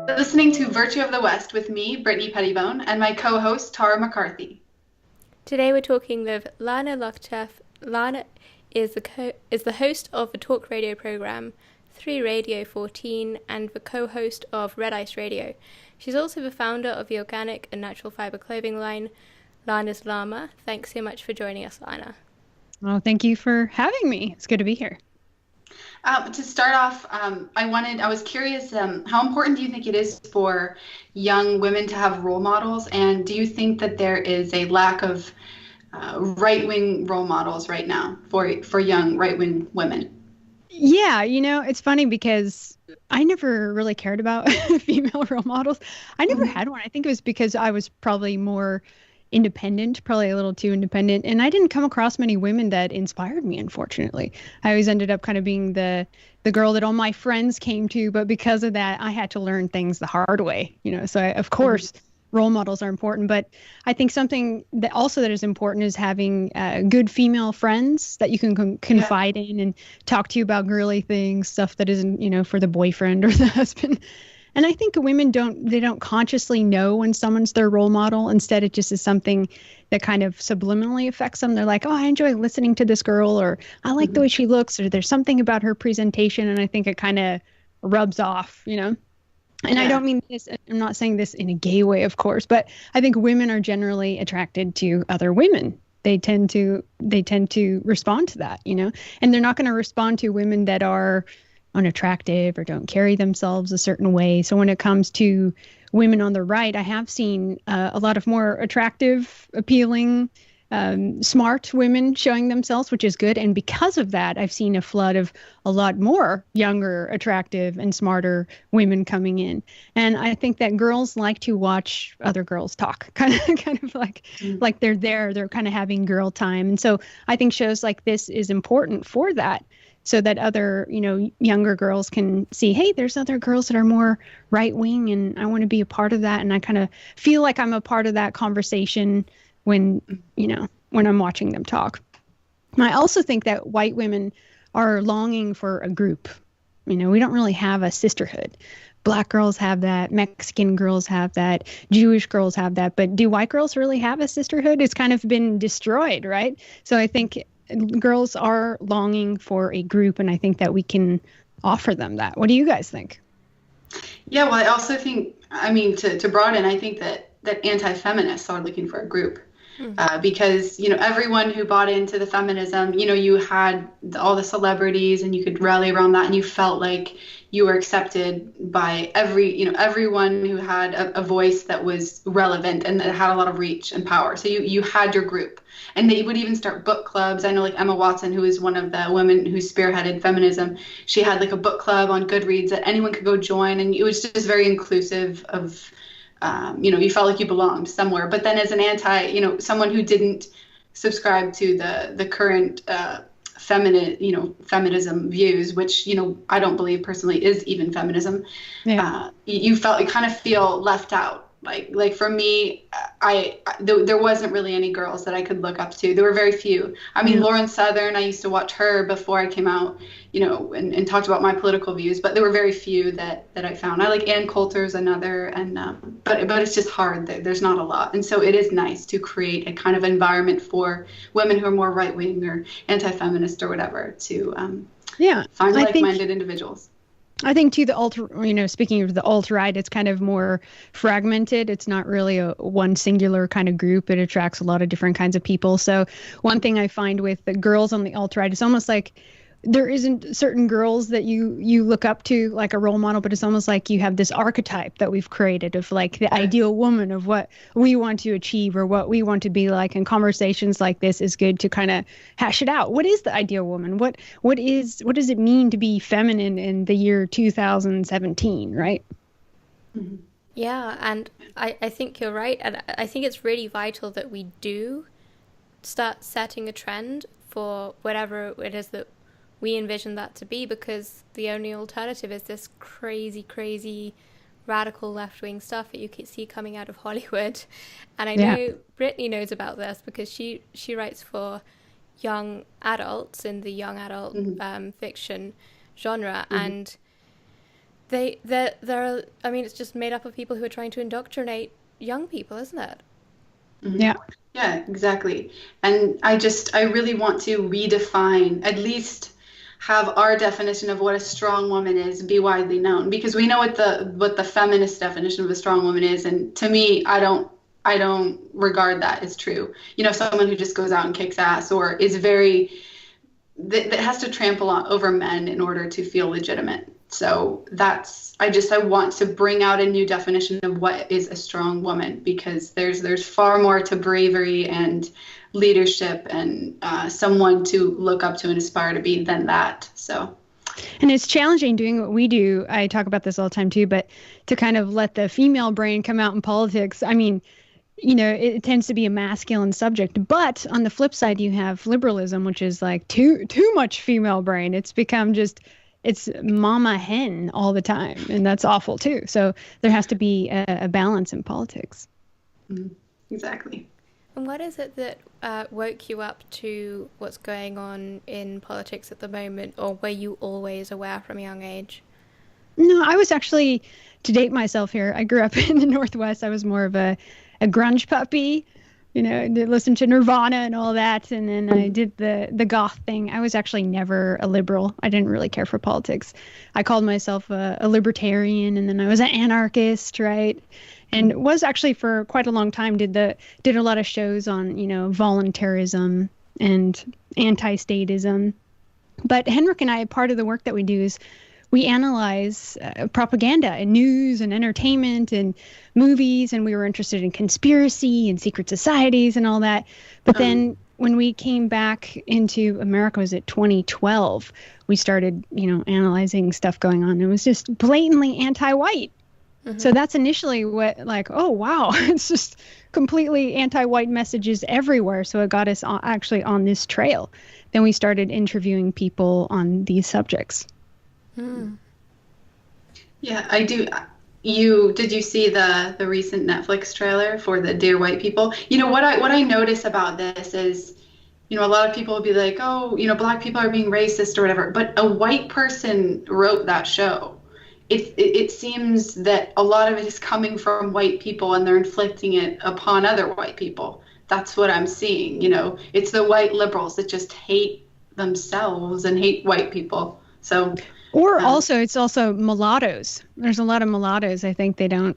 Listening to Virtue of the West with me, Brittany Pettibone, and my co-host, Tara McCarthy. Today we're talking with Lana Lokteff. Lana is the host of the talk radio program 3 Radio 14 and the co-host of Red Ice Radio. She's also the founder of the organic and natural fiber clothing line Lana's Llama. Thanks so much for joining us, Lana. Well, thank you for having me. It's good to be here. To start off, I was curious, how important do you think it is for young women to have role models? And do you think that there is a lack of right-wing role models right now for young right-wing women? Yeah, it's funny because I never really cared about female role models. I never had one. I think it was because I was probably more independent, probably a little too independent. And I didn't come across many women that inspired me, unfortunately. I always ended up kind of being the girl that all my friends came to. But because of that, I had to learn things the hard way, So of course, role models are important. But I think something that is important is having good female friends that you can confide in and talk to you about girly things, stuff that isn't, for the boyfriend or the husband. And I think women don't consciously know when someone's their role model. Instead, it just is something that kind of subliminally affects them. They're like, oh, I enjoy listening to this girl, or I like the way she looks, or there's something about her presentation. And I think it kind of rubs off, And I don't mean this, I'm not saying this in a gay way, of course, but I think women are generally attracted to other women. They tend to respond to that, and they're not going to respond to women that are unattractive or don't carry themselves a certain way. So when it comes to women on the right, I have seen a lot of more attractive, appealing, smart women showing themselves, which is good. And because of that, I've seen a flood of a lot more younger, attractive, and smarter women coming in. And I think that girls like to watch other girls talk, kind of like they're kind of having girl time. And so I think shows like this is important for that, so that other, younger girls can see, hey, there's other girls that are more right wing, and I want to be a part of that. And I kind of feel like I'm a part of that conversation when I'm watching them talk. I also think that white women are longing for a group. We don't really have a sisterhood. Black girls have that. Mexican girls have that. Jewish girls have that. But do white girls really have a sisterhood? It's kind of been destroyed, right? So I think girls are longing for a group, and I think that we can offer them that. What do you guys think? Yeah, well, I also think, to broaden, I think that anti-feminists are looking for a group. Because, everyone who bought into the feminism, you had all the celebrities and you could rally around that, and you felt like you were accepted by everyone who had a voice that was relevant and that had a lot of reach and power. So you had your group, and they would even start book clubs. I know, like Emma Watson, who is one of the women who spearheaded feminism, she had like a book club on Goodreads that anyone could go join, and it was just very inclusive of you felt like you belonged somewhere. But then as an someone who didn't subscribe to the current feminism views, which, I don't believe personally is even feminism, you kind of feel left out. Like for me, there wasn't really any girls that I could look up to. There were very few. Lauren Southern, I used to watch her before I came out, and talked about my political views, but there were very few that I found. I like Ann Coulter's another, and but it's just hard. There's not a lot. And so it is nice to create a kind of environment for women who are more right-wing or anti-feminist or whatever to find like-minded individuals. I think too, speaking of the alt-right, it's kind of more fragmented. It's not really a one singular kind of group. It attracts a lot of different kinds of people. So one thing I find with the girls on the alt-right, it's almost like there isn't certain girls that you look up to like a role model, but it's almost like you have this archetype that we've created of like the ideal woman of what we want to achieve or what we want to be like. And conversations like this is good to kind of hash it out. What is the ideal woman? What does it mean to be feminine in the year 2017, right? Mm-hmm. Yeah, and I think you're right. And I think it's really vital that we do start setting a trend for whatever it is that we envision that to be, because the only alternative is this crazy radical left-wing stuff that you can see coming out of Hollywood. And I know Brittany knows about this because she writes for young adults in the young adult fiction genre, and there are, I mean, it's just made up of people who are trying to indoctrinate young people, isn't it? Mhm. Yeah. Yeah, exactly. And I really want to redefine, at least have our definition of what a strong woman is be widely known, because we know what the feminist definition of a strong woman is, and to me, I don't regard that as true. You know, someone who just goes out and kicks ass or is that has to trample over men in order to feel legitimate. So I want to bring out a new definition of what is a strong woman, because there's far more to bravery and leadership and someone to look up to and aspire to be than that. So. And it's challenging doing what we do. I talk about this all the time too, but to kind of let the female brain come out in politics. I mean, you know, it tends to be a masculine subject, but on the flip side, you have liberalism, which is like too much female brain. It's become it's mama hen all the time, and that's awful too. So there has to be a balance in politics. Exactly. And what is it that woke you up to what's going on in politics at the moment, or were you always aware from a young age? No, I was actually, to date myself here, I grew up in the Northwest. I was more of a grunge puppy, you know, listened to Nirvana and all that. And then I did the goth thing. I was actually never a liberal. I didn't really care for politics. I called myself a libertarian, and then I was an anarchist, right? And was actually for quite a long time did a lot of shows on, you know, voluntarism and anti-statism. But Henrik and I, part of the work that we do is we analyze propaganda and news and entertainment and movies, and we were interested in conspiracy and secret societies and all that. But then when we came back into America, was it 2012, we started, you know, analyzing stuff going on. It was just blatantly anti-white. Mm-hmm. So that's initially what, like, oh, wow, it's just completely anti-white messages everywhere. So it got us actually on this trail. Then we started interviewing people on these subjects. Yeah, I do. Did you see the recent Netflix trailer for the Dear White People? You know, what I notice about this is, you know, a lot of people will be like, oh, you know, Black people are being racist or whatever, but a white person wrote that show. It seems that a lot of it is coming from white people, and they're inflicting it upon other white people. That's what I'm seeing. You know, it's the white liberals that just hate themselves and hate white people. So. Or it's also mulattoes. There's a lot of mulattoes. I think they don't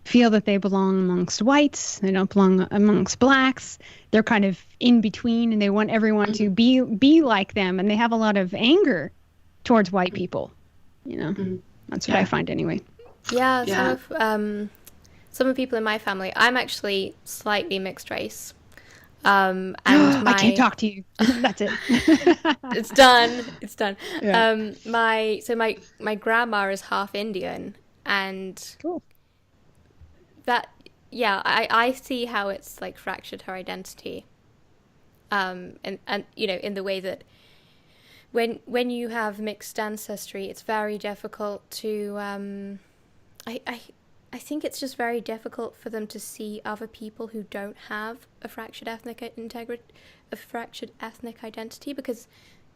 feel that they belong amongst whites. They don't belong amongst blacks. They're kind of in between, and they want everyone to be like them. And they have a lot of anger towards white people. You know, that's what I find anyway. Yeah. Some of the people in my family, I'm actually slightly mixed race. And I can't talk to you. That's it. It's done. Yeah. My grandma is half Indian, and cool. That, yeah, I see how it's like fractured her identity. And you know, in the way that when you have mixed ancestry, it's very difficult to I think it's just very difficult for them to see other people who don't have a fractured ethnic identity, because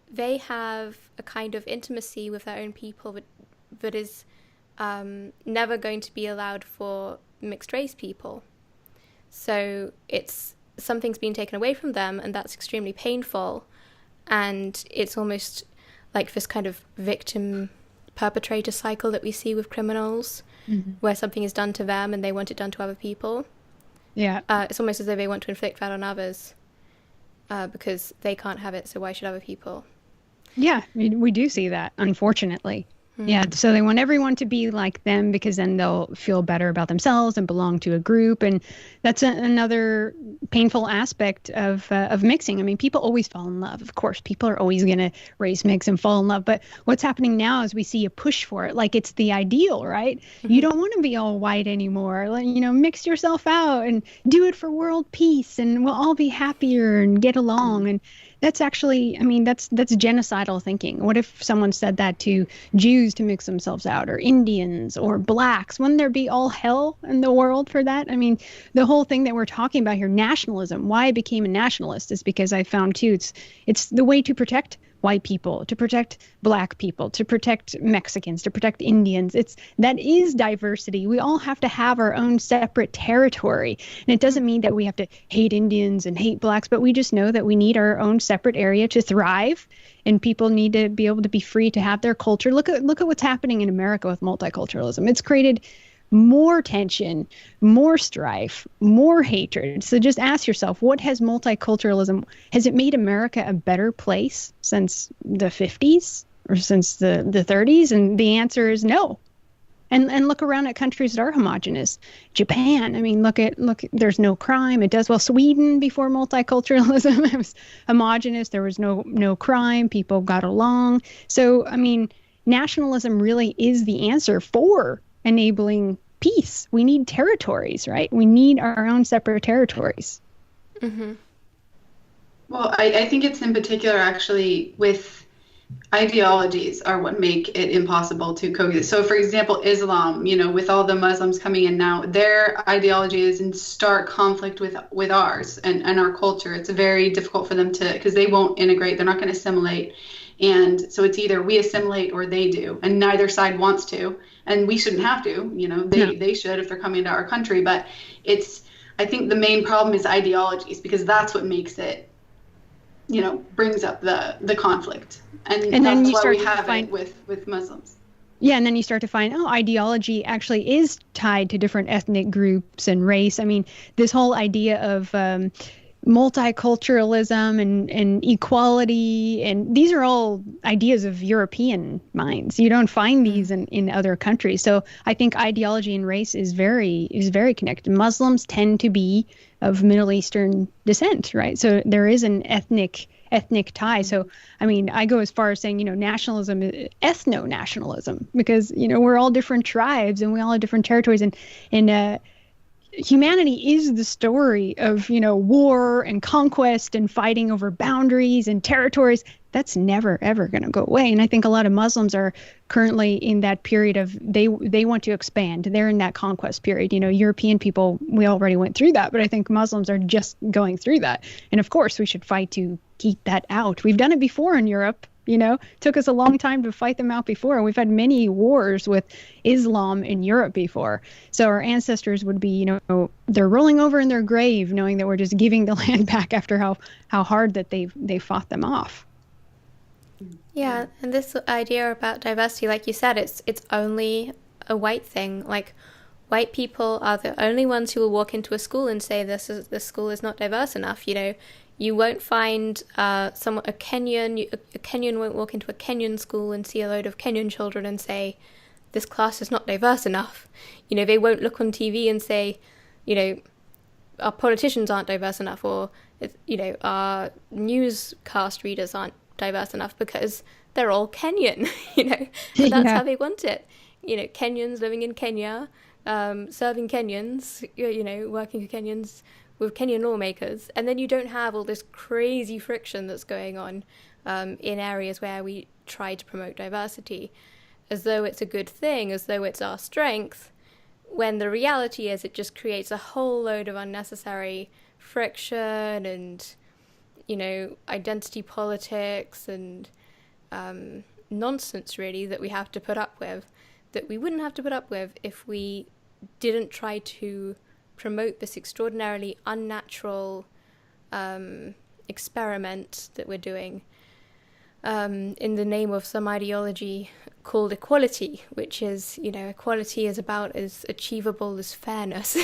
they have a kind of intimacy with their own people that is never going to be allowed for mixed race people. So something's been taken away from them, and that's extremely painful. And it's almost like this kind of victim perpetrator cycle that we see with criminals, where something is done to them and they want it done to other people. Yeah. It's almost as though they want to inflict that on others because they can't have it, so why should other people? Yeah, we do see that, unfortunately. Yeah, so they want everyone to be like them, because then they'll feel better about themselves and belong to a group. And that's another painful aspect of mixing. I mean, people always fall in love. Of course, people are always going to race mix and fall in love. But what's happening now is we see a push for it. Like, it's the ideal, right? You don't want to be all white anymore. Like, you know, mix yourself out and do it for world peace, and we'll all be happier and get along. And that's actually, I mean, that's genocidal thinking. What if someone said that to Jews to mix themselves out, or Indians, or blacks? Wouldn't there be all hell in the world for that? I mean, the whole thing that we're talking about here, nationalism, why I became a nationalist is because I found too, it's the way to protect white people, to protect Black people, to protect Mexicans, to protect Indians. That is diversity. We all have to have our own separate territory. And it doesn't mean that we have to hate Indians and hate Blacks, but we just know that we need our own separate area to thrive. And people need to be able to be free to have their culture. Look at what's happening in America with multiculturalism. It's created more tension, more strife, more hatred. So just ask yourself, what has multiculturalism, has it made America a better place since the 50s or since the 30s? And the answer is no. And look around at countries that are homogenous. Japan, I mean, look, there's no crime. It does well. Sweden, before multiculturalism, it was homogenous. There was no crime. People got along. So, I mean, nationalism really is the answer for enabling peace. We need territories, right? We need our own separate territories. Mm-hmm. Well, I think it's in particular actually with ideologies are what make it impossible to coexist. So for example, Islam, with all the Muslims coming in now, their ideology is in stark conflict with ours and our culture. It's very difficult for them because they won't integrate. They're not going to assimilate. And so it's either we assimilate or they do, and neither side wants to, and we shouldn't have to, they should if they're coming to our country. But I think the main problem is ideologies, because that's what makes it, brings up the conflict. And that's why we have it with Muslims. Yeah, and then you start to find, ideology actually is tied to different ethnic groups and race. I mean, this whole idea of multiculturalism and equality, and these are all ideas of European minds. You don't find these in other countries. So I think ideology and race is very connected. Muslims tend to be of Middle Eastern descent, right? So there is an ethnic tie. So, I mean, I go as far as saying, nationalism, ethno-nationalism, because, we're all different tribes and we all have different territories, and humanity is the story of, war and conquest and fighting over boundaries and territories. That's never, ever going to go away. And I think a lot of Muslims are currently in that period of they want to expand. They're in that conquest period. European people, we already went through that, but I think Muslims are just going through that. And of course, we should fight to keep that out. We've done it before in Europe. Took us a long time to fight them out before. And we've had many wars with Islam in Europe before. So our ancestors would be, they're rolling over in their grave knowing that we're just giving the land back after how hard that they fought them off. Yeah, and this idea about diversity, like you said, it's only a white thing. Like, white people are the only ones who will walk into a school and say this school is not diverse enough. You won't find a Kenyan won't walk into a Kenyan school and see a load of Kenyan children and say, this class is not diverse enough. They won't look on TV and say, our politicians aren't diverse enough, or, our newscast readers aren't diverse enough, because they're all Kenyan, and that's how they want it. Kenyans living in Kenya, serving Kenyans, working for Kenyans, with Kenyan lawmakers, and then you don't have all this crazy friction that's going on in areas where we try to promote diversity, as though it's a good thing, as though it's our strength, when the reality is it just creates a whole load of unnecessary friction and, identity politics and nonsense, really, that we have to put up with, that we wouldn't have to put up with if we didn't try to promote this extraordinarily unnatural experiment that we're doing in the name of some ideology called equality, which is, equality is about as achievable as fairness.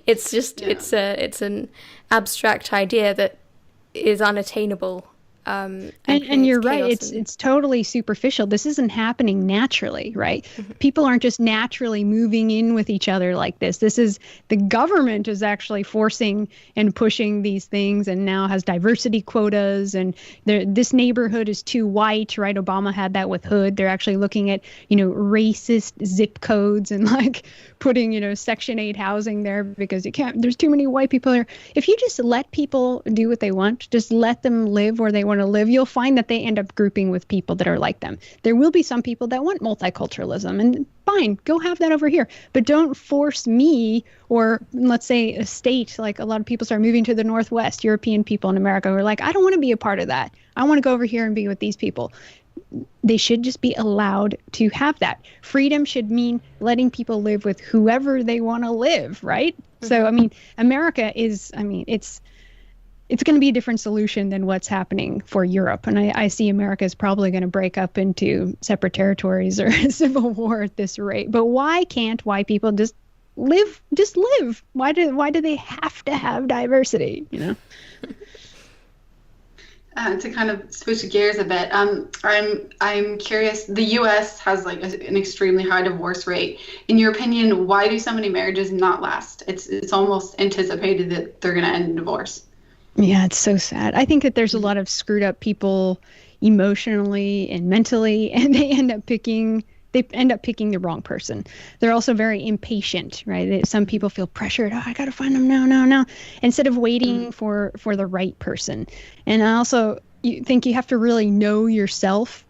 It's an abstract idea that is unattainable. And you're right. It's totally superficial. This isn't happening naturally, right? Mm-hmm. People aren't just naturally moving in with each other like this. The government is actually forcing and pushing these things, and now has diversity quotas. And this neighborhood is too white, right? Obama had that with Hood. They're actually looking at, racist zip codes and putting, Section 8 housing there because there's too many white people there. If you just let people do what they want, just let them live where they want want to live, you'll find that they end up grouping with people that are like them. There will be some people that want multiculturalism, and fine, go have that over here. But don't force me, or let's say a state, like a lot of people start moving to the Northwest, European people in America who are like, I don't want to be a part of that. I want to go over here and be with these people. They should just be allowed to have that. Freedom should mean letting people live with whoever they want to live, right? Mm-hmm. So, I mean, America is, I mean, it's going to be a different solution than what's happening for Europe. And I see America is probably going to break up into separate territories or a civil war at this rate. But why can't white people just live? Just live. Why do they have to have diversity, you know? To kind of switch gears a bit, I'm curious. The U.S. has like an extremely high divorce rate. In your opinion, why do so many marriages not last? It's almost anticipated that they're going to end in divorce. Yeah, it's so sad. I think that there's a lot of screwed up people emotionally and mentally, and they end up picking the wrong person. They're also very impatient, right? Some people feel pressured. Oh, I got to find them now, instead of waiting for the right person. And I also think you have to really know yourself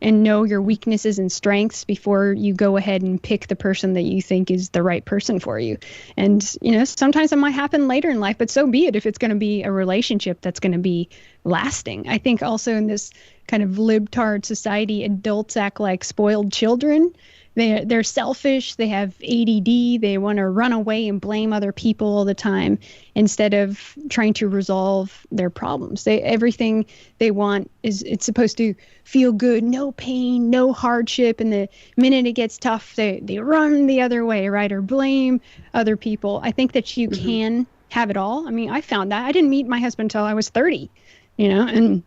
and know your weaknesses and strengths before you go ahead and pick the person that you think is the right person for you. And, you know, sometimes it might happen later in life, but so be it if it's going to be a relationship that's going to be lasting. I think also in this kind of libtard society, adults act like spoiled children. They're selfish. They have ADD. They want to run away and blame other people all the time instead of trying to resolve their problems. Everything they want is it's supposed to feel good, no pain, no hardship. And the minute it gets tough, they run the other way, right? Or blame other people. I think that you can have it all. I mean, I found that. I didn't meet my husband until I was 30, you know, and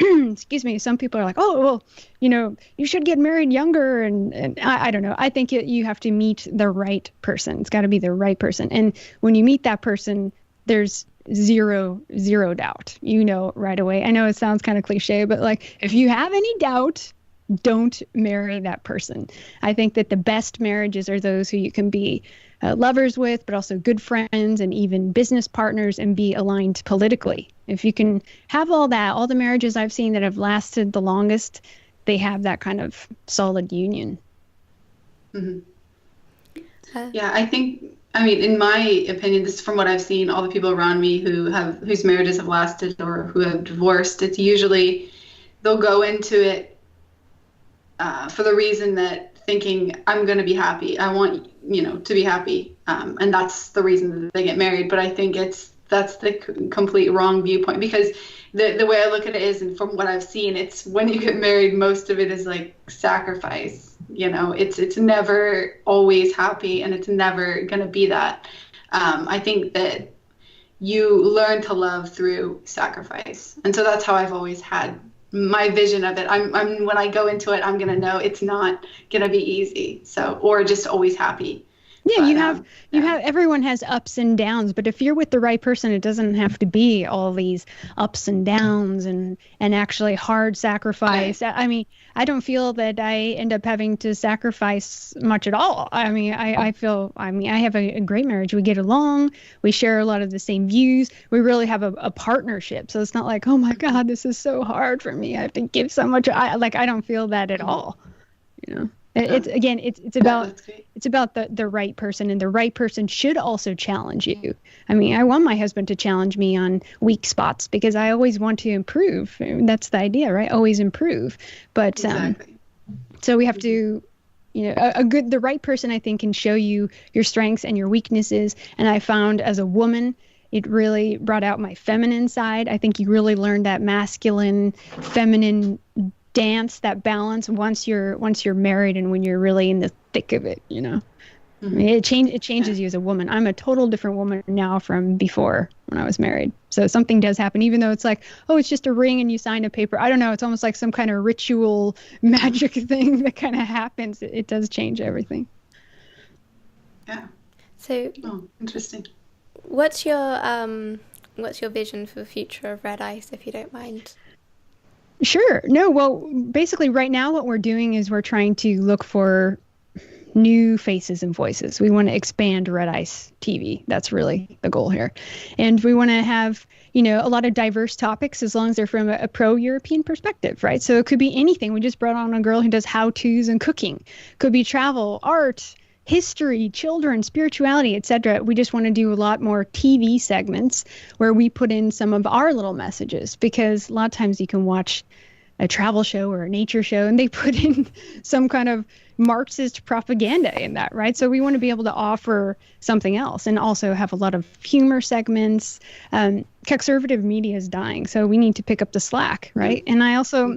excuse me, some people are like, oh, well, you know, you should get married younger. And I don't know. I think you have to meet the right person. It's got to be the right person. And when you meet that person, there's zero doubt, you know, right away. I know it sounds kind of cliche, but like, if you have any doubt, don't marry that person. I think that the best marriages are those who you can be lovers with, but also good friends and even business partners, and be aligned politically. If you can have all that, all the marriages I've seen that have lasted the longest, they have that kind of solid union. Mm-hmm. Yeah, I mean, in my opinion, this is from what I've seen, all the people around me whose marriages have lasted or who have divorced, it's usually they'll go into it for the reason that thinking I'm going to be happy. I want, you know, to be happy. And that's the reason that they get married. But I think that's the complete wrong viewpoint, because the way I look at it is, and from what I've seen, it's when you get married, most of it is like sacrifice. You know, it's never always happy, and it's never going to be that. I think that you learn to love through sacrifice. And so that's how I've always had my vision of it. I'm when I go into it, I'm going to know it's not going to be easy. So, or just always happy. Yeah, but, you have everyone has ups and downs, but if you're with the right person, it doesn't have to be all these ups and downs and actually hard sacrifice. Right. I mean, I don't feel that I end up having to sacrifice much at all. I mean, I have a great marriage. We get along. We share a lot of the same views. We really have a partnership. So it's not like, oh my God, this is so hard for me. I have to give so much. I don't feel that at all, you know. It's about the right person, and the right person should also challenge you. I mean, I want my husband to challenge me on weak spots because I always want to improve. That's the idea, right? Always improve. But exactly. So we have to, you know, the right person, I think, can show you your strengths and your weaknesses. And I found as a woman, it really brought out my feminine side. I think you really learn that masculine, feminine dance, that balance once you're married and when you're really in the thick of it, you know. Mm-hmm. I mean, it changes you as a woman. I'm a total different woman now from before when I was married. So something does happen, even though it's like, oh, it's just a ring and you sign a paper. I don't know. It's almost like some kind of ritual magic thing that kind of happens. It does change everything. Yeah. So, interesting. What's your vision for the future of Red Ice, if you don't mind? Sure. No, well, basically right now what we're doing is we're trying to look for new faces and voices. We want to expand Red Ice TV. That's really the goal here. And we want to have, a lot of diverse topics as long as they're from a pro-European perspective, right? So it could be anything. We just brought on a girl who does how-tos and cooking. Could be travel, art, history, children, spirituality, etc. We just want to do a lot more TV segments where we put in some of our little messages, because a lot of times you can watch a travel show or a nature show and they put in some kind of Marxist propaganda in that, right? So we want to be able to offer something else and also have a lot of humor segments. Conservative media is dying, so we need to pick up the slack, right? And I also,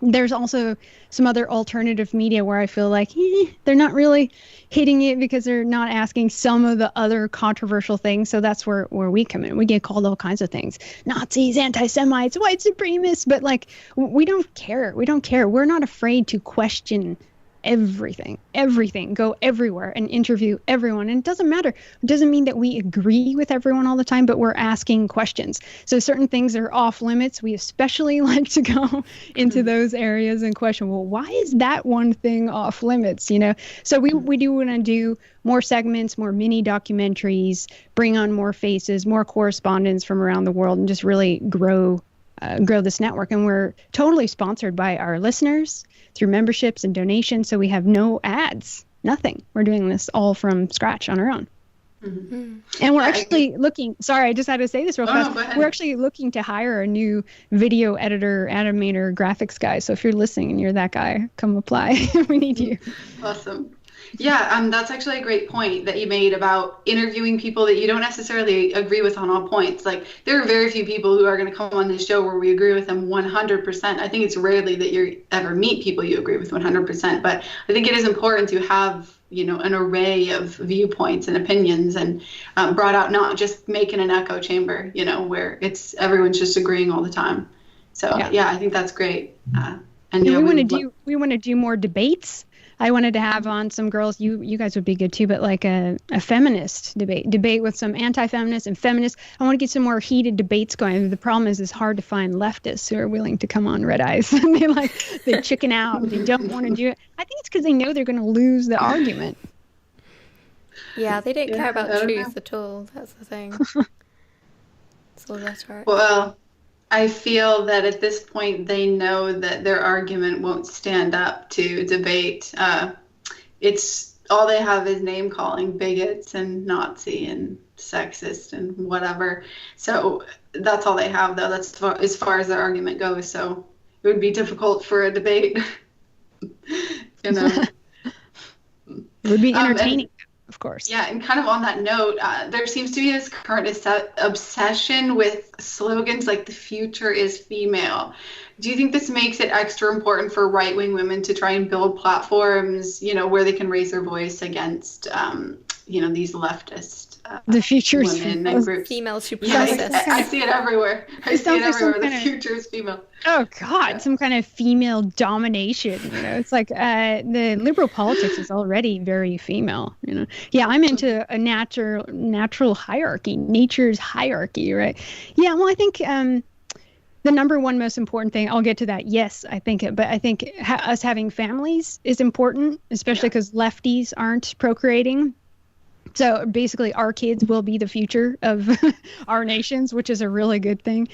there's also some other alternative media where I feel like they're not really hitting it because they're not asking some of the other controversial things. So that's where we come in. We get called all kinds of things: Nazis, anti-Semites, white supremacists. But like, we don't care. We don't care. We're not afraid to question everything, go everywhere and interview everyone. And it doesn't matter. It doesn't mean that we agree with everyone all the time, but we're asking questions. So certain things are off limits. We especially like to go into those areas and question, well, why is that one thing off limits? So we do want to do more segments, more mini documentaries, bring on more faces, more correspondents from around the world, and just really grow this network. And we're totally sponsored by our listeners through memberships and donations. So we have no ads, nothing. We're doing this all from scratch on our own. And we're actually looking, sorry, I just had to say this real fast. We're actually looking to hire a new video editor, animator, graphics guy. So if you're listening and you're that guy, come apply. We need you. Awesome. Yeah, that's actually a great point that you made about interviewing people that you don't necessarily agree with on all points. Like, there are very few people who are going to come on this show where we agree with them 100%. I think it's rarely that you ever meet people you agree with 100%. But I think it is important to have, an array of viewpoints and opinions, and brought out, not just making an echo chamber, where everyone's just agreeing all the time. So yeah, I think that's great. And we want to do more debates. I wanted to have on some girls, you guys would be good too, but like a feminist debate with some anti-feminists and feminists. I want to get some more heated debates going. The problem is it's hard to find leftists who are willing to come on Red Eyes. they chicken out. They don't want to do it. I think it's because they know they're going to lose the argument. Yeah, they don't care about truth at all. That's the thing. So that's right. Well, I feel that at this point they know that their argument won't stand up to debate. It's all they have is name calling bigots and Nazi and sexist and whatever. So that's all they have, though. That's as far as their argument goes. So it would be difficult for a debate. It would be entertaining. Of course. Yeah, and kind of on that note, there seems to be this current obsession with slogans like "the future is female." Do you think this makes it extra important for right-wing women to try and build platforms, where they can raise their voice against, these leftist the future is women and groups? Female supremacists. Yeah, I see it everywhere. The future is female. Oh God, some kind of female domination. It's like the liberal politics is already very female. Yeah, I'm into a natural hierarchy, nature's hierarchy, right? Yeah, well, I think the number one most important thing, I'll get to that. Yes, I think it, but I think us having families is important, especially because lefties aren't procreating. So basically, our kids will be the future of our nations, which is a really good thing.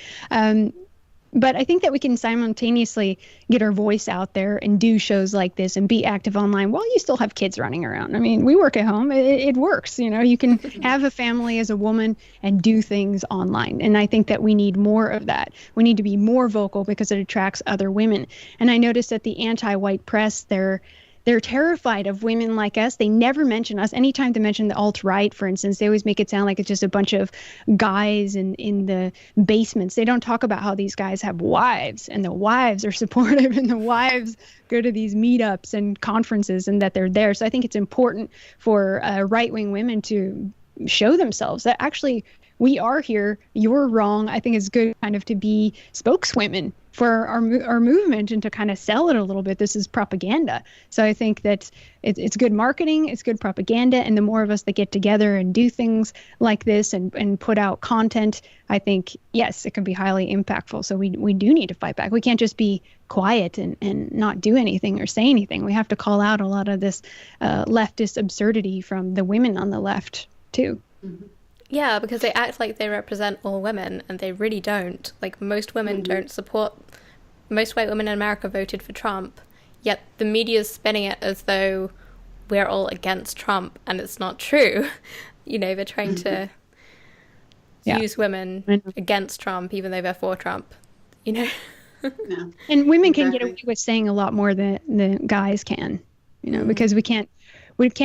But I think that we can simultaneously get our voice out there and do shows like this and be active online while you still have kids running around. I mean, we work at home. It works. You can have a family as a woman and do things online. And I think that we need more of that. We need to be more vocal because it attracts other women. And I noticed that the anti-white press, they're terrified of women like us. They never mention us. Anytime they mention the alt-right, for instance, they always make it sound like it's just a bunch of guys in the basements. They don't talk about how these guys have wives, and the wives are supportive, and the wives go to these meetups and conferences, and that they're there. So I think it's important for right-wing women to show themselves that actually we are here. You're wrong. I think it's good kind of to be spokeswomen for our movement and to kind of sell it a little bit. This is propaganda. So I think that it's good marketing, it's good propaganda, and the more of us that get together and do things like this and put out content, I think, yes, it can be highly impactful. So we do need to fight back. We can't just be quiet and not do anything or say anything. We have to call out a lot of this leftist absurdity from the women on the left, too. Mm-hmm. Yeah, because they act like they represent all women, and they really don't. Like, most women don't support... Most white women in America voted for Trump, yet the media's spinning it as though we're all against Trump, and it's not true. You know, they're trying to use women against Trump, even though they're for Trump, you know? Yeah. And women can get away with saying a lot more than guys can, you know, because we can't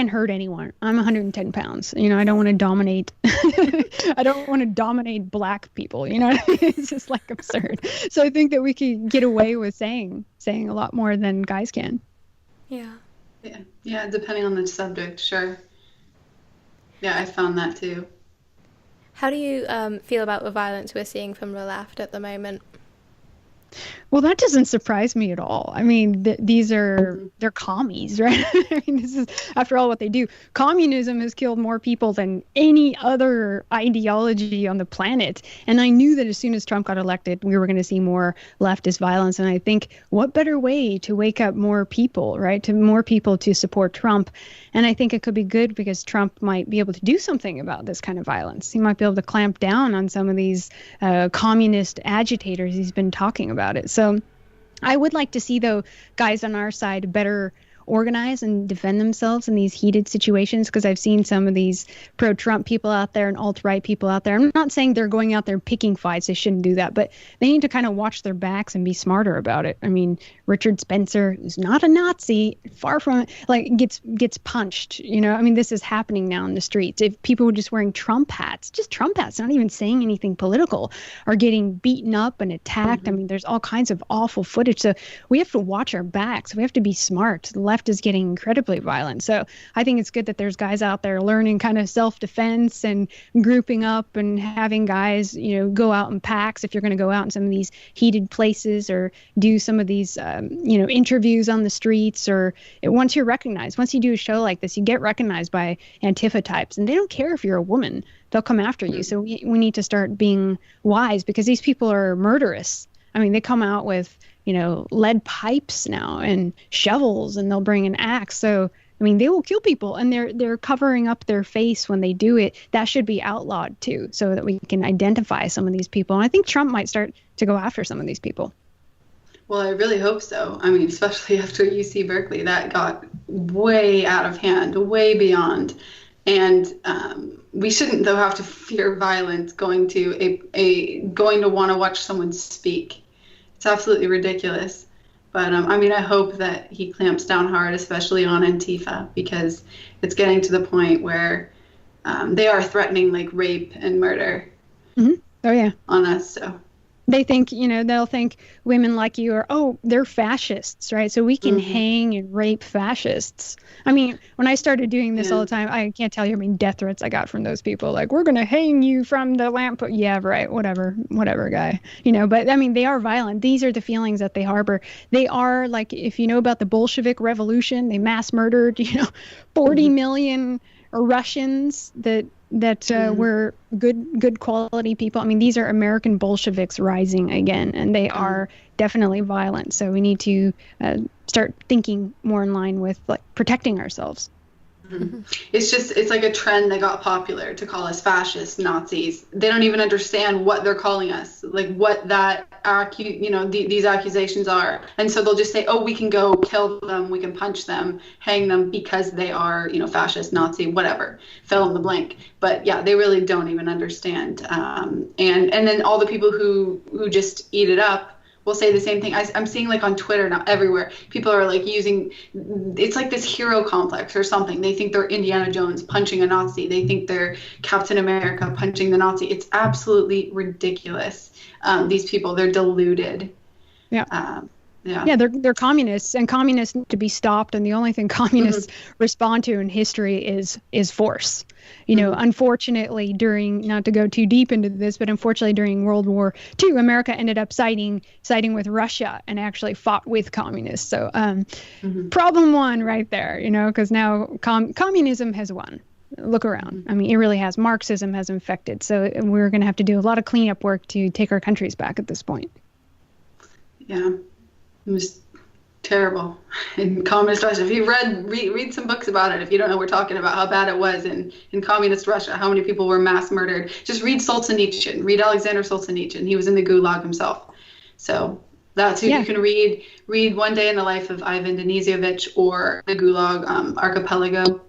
hurt anyone. I'm 110 pounds. You know, I don't want to dominate. I don't want to dominate black people. You know, it's just like absurd. So I think that we can get away with saying a lot more than guys can. Yeah. Yeah, depending on the subject, sure. Yeah, I found that too. How do you feel about the violence we're seeing from the left at the moment? Well, that doesn't surprise me at all. I mean, they're commies, right? I mean, this is, after all, what they do. Communism has killed more people than any other ideology on the planet. And I knew that as soon as Trump got elected, we were going to see more leftist violence. And I think, what better way to wake up more people, right? To more people to support Trump. And I think it could be good because Trump might be able to do something about this kind of violence. He might be able to clamp down on some of these communist agitators he's been talking about it. So I would like to see, though, guys on our side better organize and defend themselves in these heated situations, because I've seen some of these pro-Trump people out there and alt-right people out there. I'm not saying they're going out there picking fights. They shouldn't do that, but they need to kind of watch their backs and be smarter about it. I mean, Richard Spencer is not a Nazi, far from it, like gets punched. You know, I mean, this is happening now in the streets. If people were just wearing Trump hats, just Trump hats, not even saying anything political, are getting beaten up and attacked. I mean, there's all kinds of awful footage. So we have to watch our backs. We have to be smart. The left is getting incredibly violent. So I think it's good that there's guys out there learning kind of self-defense and grouping up and having guys, you know, go out in packs if you're going to go out in some of these heated places or do some of these, interviews on the streets. Or once you're recognized, once you do a show like this, you get recognized by Antifa types, and they don't care if you're a woman. They'll come after you. So we need to start being wise, because these people are murderous. I mean, they come out with, you know, lead pipes now and shovels, and they'll bring an axe. So, I mean, they will kill people, and they're covering up their face when they do it. That should be outlawed too, so that we can identify some of these people. And I think Trump might start to go after some of these people. Well, I really hope so. I mean, especially after UC Berkeley, that got way out of hand, way beyond. And we shouldn't, though, have to fear violence going to want to watch someone speak. It's absolutely ridiculous. But I mean, I hope that he clamps down hard, especially on Antifa, because it's getting to the point where they are threatening like rape and murder. Oh yeah, on us. So they think, you know, they'll think women like you are, they're fascists, right? So we can hang and rape fascists. I mean, when I started doing this all the time, I can't tell you how many death threats I got from those people. Like, we're going to hang you from the lamp. Yeah, right. Whatever, guy. You know, but I mean, they are violent. These are the feelings that they harbor. They are like, if you know about the Bolshevik Revolution, they mass murdered, 40 million Russians that were good quality people. I mean, these are American Bolsheviks rising again, and they are definitely violent. So we need to start thinking more in line with like protecting ourselves. It's like a trend that got popular to call us fascists, Nazis. They don't even understand what they're calling us, like what that these accusations are. And so they'll just say, we can go kill them, we can punch them, hang them because they are, fascist, Nazi, whatever, fill in the blank. But yeah, they really don't even understand. And then all the people who just eat it up will say the same thing. I'm seeing like on Twitter now, everywhere, people are like it's like this hero complex or something. They think they're Indiana Jones punching a Nazi. They think they're Captain America punching the Nazi. It's absolutely ridiculous. These people, they're deluded. Yeah. They're communists, and communists need to be stopped. And the only thing communists respond to in history is force. Unfortunately, not to go too deep into this, but unfortunately during World War II, America ended up siding with Russia and actually fought with communists. So problem one right there, because now communism has won. Look around. I mean, it really has. Marxism has infected. So we're going to have to do a lot of cleanup work to take our countries back at this point. Yeah. Just terrible in communist Russia. If you read some books about it, if you don't know, we're talking about how bad it was in communist Russia, how many people were mass murdered. Just read Solzhenitsyn, read Alexander Solzhenitsyn. He was in the Gulag himself. So that's who you can read One Day in the Life of Ivan Denisovich, or the Gulag Archipelago,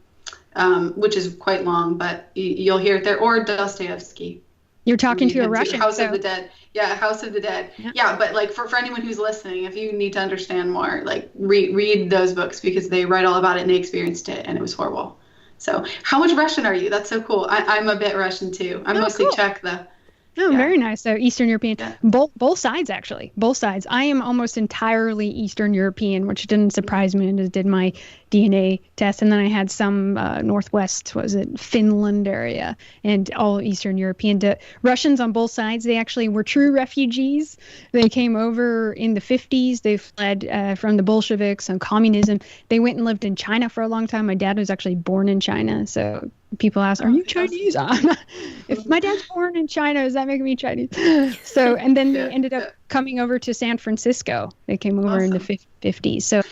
which is quite long, but you'll hear it there, or Dostoevsky. You're talking to a Russian. House of the Dead. Yeah, House of the Dead. Yeah, but like for anyone who's listening, if you need to understand more, like read those books, because they write all about it and they experienced it, and it was horrible. So how much Russian are you? That's so cool. I'm a bit Russian too. I'm mostly cool. Czech though. Oh, very nice. So Eastern European, both sides, actually, both sides. I am almost entirely Eastern European, which didn't surprise me. I did my DNA test, and then I had some Northwest, Finland area, and all Eastern European. Russians on both sides, they actually were true refugees. They came over in the 50s. They fled from the Bolsheviks and communism. They went and lived in China for a long time. My dad was actually born in China, so people ask, "Are you Chinese?" If my dad's born in China, does that make me Chinese? So, and then they ended up coming over to San Francisco. They came over in the 50s. So,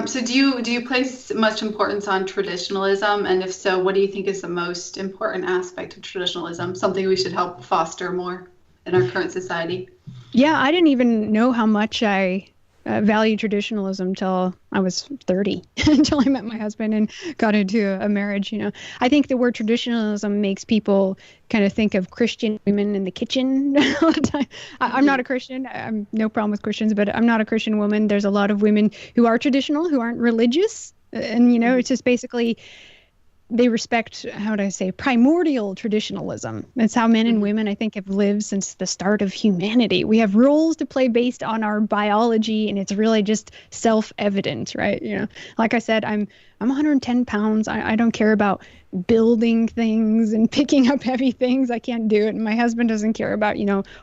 so do you place much importance on traditionalism? And if so, what do you think is the most important aspect of traditionalism? Something we should help foster more in our current society? Yeah, I didn't even know how much I value traditionalism until I was 30, until I met my husband and got into a marriage. I think the word traditionalism makes people kind of think of Christian women in the kitchen all the time. I'm not a Christian. I'm no problem with Christians, but I'm not a Christian woman. There's a lot of women who are traditional, who aren't religious. And, it's just basically, they respect, how would I say, primordial traditionalism. That's how men and women, I think, have lived since the start of humanity. We have roles to play based on our biology, and it's really just self-evident, right? Like I said, I'm 110 pounds. I don't care about building things and picking up heavy things. I can't do it. And my husband doesn't care about,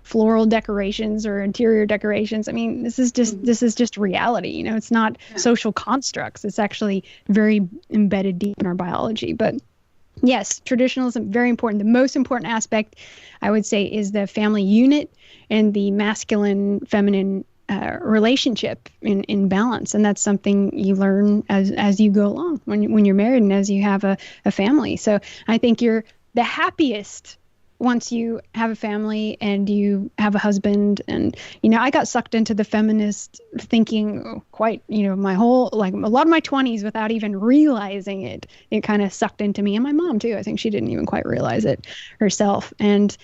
floral decorations or interior decorations. I mean, this is just reality. It's not social constructs. It's actually very embedded deep in our biology. But yes, traditionalism, very important. The most important aspect, I would say, is the family unit and the masculine, feminine relationship in balance. And that's something you learn as you go along when you're married and as you have a family. So I think you're the happiest once you have a family and you have a husband. And, I got sucked into the feminist thinking quite, my whole, like a lot of my 20s without even realizing it. It kind of sucked into me, and my mom too. I think she didn't even quite realize it herself. And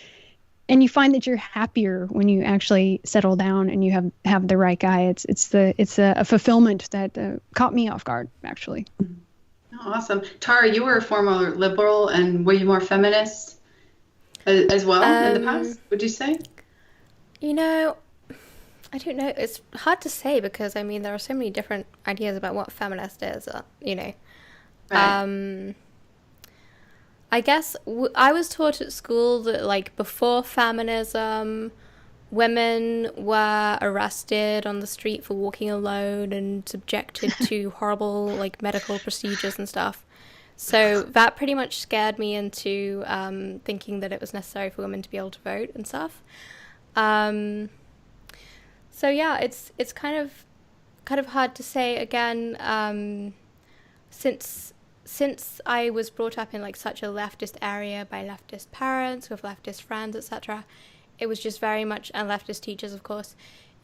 you find that you're happier when you actually settle down and you have the right guy. It's a fulfillment that caught me off guard, actually. Oh, awesome. Tara, you were a former liberal, and were you more feminist as well in the past, would you say? I don't know. It's hard to say because, there are so many different ideas about what feminist is, Right. I guess I was taught at school that, before feminism, women were arrested on the street for walking alone and subjected to horrible, medical procedures and stuff. So that pretty much scared me into thinking that it was necessary for women to be able to vote and stuff. So yeah, it's kind of hard to say again, since I was brought up in such a leftist area by leftist parents with leftist friends, etc., it was just very much, and leftist teachers, of course,